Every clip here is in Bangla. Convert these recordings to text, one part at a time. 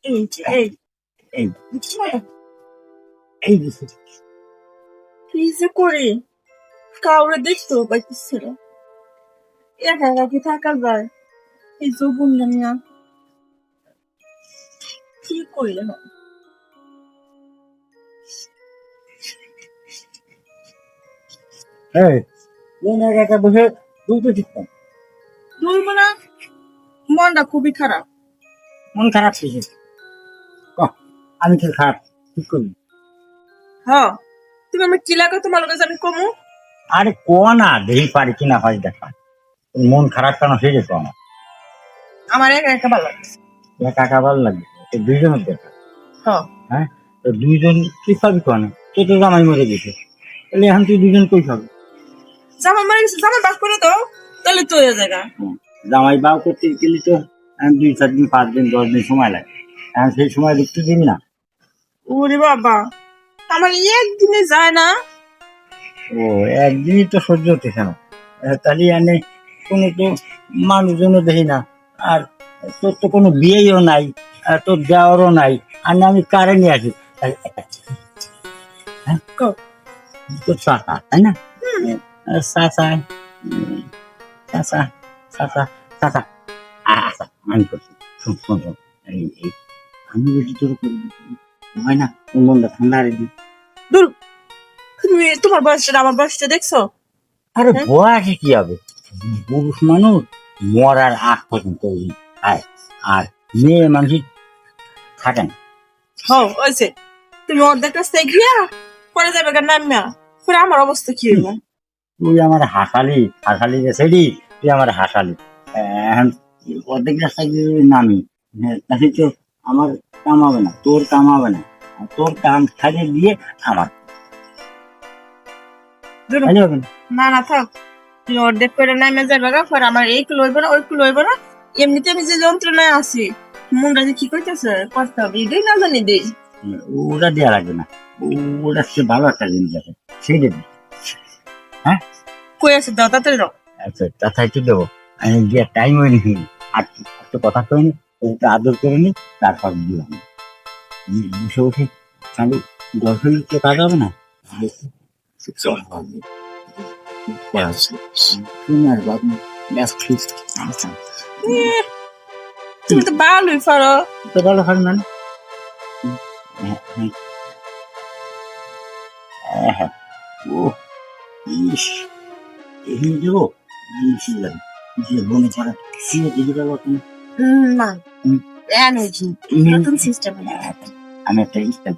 এই যে, এই এই বুঝছো না? এই দিছে। কি যে করি কাউরে দেখতেও পাইতেছি না। একা একা কি থাকা যায়? এই যৌবন না কি করি এখন? এই কোন একা বসে দুটো চিন্তা ধরবো না, মনটা খুবই খারাপ। মন খারাপ শেষে আমি তো খারাপ ঠিক করবি। হ, তুমি আমার কি লাগো তোমার কাছে আমি কমু? আরে ক না দেখি পারি কিনা হয় দেখা। মন খারাপ কেন সেটা কো না। আমার একা একা ভালো লাগছে। একা একা ভালো লাগবে তো দুইজনের দেখা। হ, হ্যাঁ তো দুইজন তুই পাবি কো না তুই তো জামাই মরে গেছে তাহলে এখন তুই দুজন কই পাবি। জামা মারা গেছে, জামা বাস করে দাও তাহলে তো হয়ে জায়গা। জামাই বাউ করতে গেলে তো 2-4 দিন 5 দিন 10 দিন সময় লাগে। এখন সেই সময় দেখতে দিবি না। ওরে বাবা, আমার একদিনে যায় না। ও একদিনই তো সহ্য হতেছে না। তাহলে এনে কোনো তো মানুষজনও দেখি না। আর তোর তো কোনো বিয়েও নাই, আর তোর দেওয়ারও নাই। আর না আমি কারে নিয়ে আসি তাহলে হ্যাঁ কও। তোর চাচা তাই না? চাচা চাচা চাচা চাচা আচ্ছা আমি করছি শোন শোন শোন এই আমি যদি তোর হয় না তোর মনটা ঠান্ডা রেখে দূর, তুমি তোমার বয়সটা আমার বয়সটা দেখছো? আরে হ্যাঁ? বয়সে কি হবে পুরুষ মানুষ মরার আগ পর্যন্ত খায় আর মেয়ে মানুষ থাকে না। হও ওইছে, তুমি অর্ধেক রাস্তায় গিয়া পরে যাবে গা নামিয়া, পরে আমার অবস্থা কি হইব? তুই আমার হাসালি হাসালি গেছে তুই আমার হাসালি এখন অর্ধেক রাস্তায় গিয়ে নামি তাহলে তো আমার কাম হবে না তোর কাম হবে না আর তোর কাম ছাড়িয়ে দিয়ে আমার দূর, তাহলে হবে না। না না থাক, তুমি অর্ধেক করে নামে যাবে গা, পরে আমার এই লইব না ওই লইব না। এমনিতে আমি যে যন্ত্রণায় আছি, মনটা যে কি করতেছে করতে হবে এটাই না জানি দেই। ওটা দেওয়া লাগবে না ওটা সে ভালো একটা জিনিস আছে সেই দেবে। হ্যাঁ কই আছে দাও তাড়াতাড়ি দাও। আচ্ছা তাই তো দেবো আমি গিয়ে টাইম হয়নি আর একটু কথা কইনি একটু আদর করে নি তারপর দিলাম বসে বসে খালি গল্প লিখতে কাজ হবে না চল শুনার বাবু ব্যস্ত আচ্ছা তুমি তো ভালোই পারো। তো ভালো হয় মানে ও ইস এই দেবো বনে ছাড়া শুয়ে দিতে পারবো তুমি না, এনার্জি নতুন সিস্টেম। আমি একটা ইস্তেক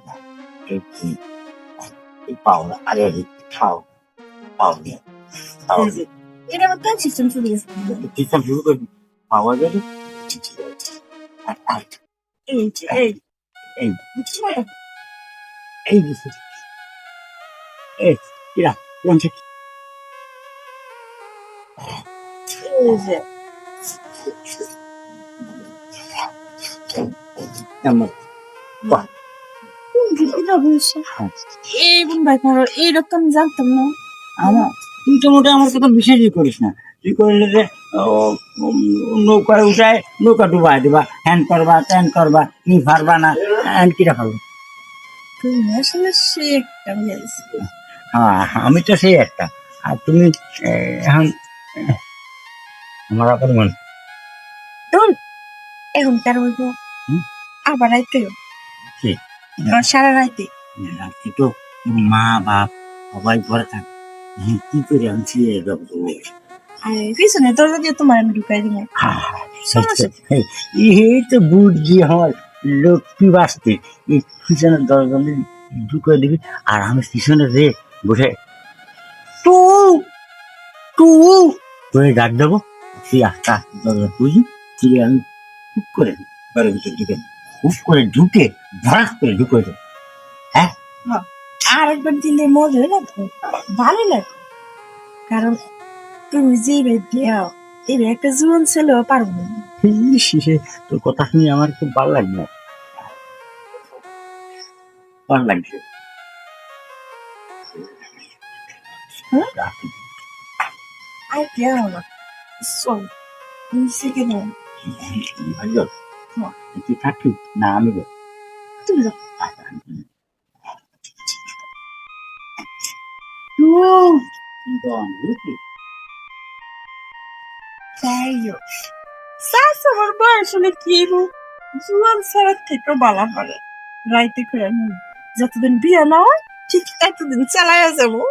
এই পাওলা আরে খাও পাও দিয়ে পাও দিয়ে এটা নতুন সিস্টেম শুরু হয়েছে। সিস্টেম শুরু করবি পাওয়া গেলে এই যে, এই এই বুঝছো না? এই দিছে এই কিরা কোন থেকে এই যে আমার বাহ এটা বলছে এই বোন ভাই পারো, এইরকম আমি জানতাম না। আমার তুই তো মোটা আমার কথা বিশ্বাসই করিস না তুই করলে যে নৌকায় উঠায় নৌকা ডুবাই দিবা হ্যান করবা ত্যান করবা কি পারবা না হ্যান কিরা খাবো তুমি আসলে সে একটা হয়েছে। হ্যাঁ আমি তো সেই একটা আর তুমি এখন আমার আবার মন তোর এখন তার বলবো হুম? আবার রাইতে কি সারা রাইতে রাত্রি তো মা বাপ সবাই ঘরে থাকে কি করে আমি ছিঁড়ে যাবো আর পিছনে দরজা দিয়ে তোমার আমি ঢুকাই দিব। এই তো বুদ্ধি হয় লক্ষ্মী বাঁচতে এই পিছনের দরজা ঢুকে দিবি আর আমি পিছনে রে বসে টু টু করে ডাক দেবো তুই আস্তে আস্তে দরজা খুঁজি তুই আমি হুক করে ঘরের ভিতরে ঢুকে হুক করে ঢুকে ভরাস করে ঢুকে দেবো হ্যাঁ আর একবার দিলে মজা লাগবে, ভালো লাগবে, কারণ তুমি যে দেও এই একটা জীবন ছেলেও পারবো না। শেষে তোর কথা শুনে আমার খুব ভালো লাগবে ভালো লাগছে আর কেউ না চল নিচে কেন ভালো তুই থাকবি না আমি যাবো। তুমি যাও। আচ্ছা, তুই বুঝলি তাই সাস আমার বয়স হলে কি জুয়ান ছাড়ার থেকেও বালা করে রাইতে করে যতদিন বিয়ে না হয় ঠিক এতদিন চালাইয়া যাবো।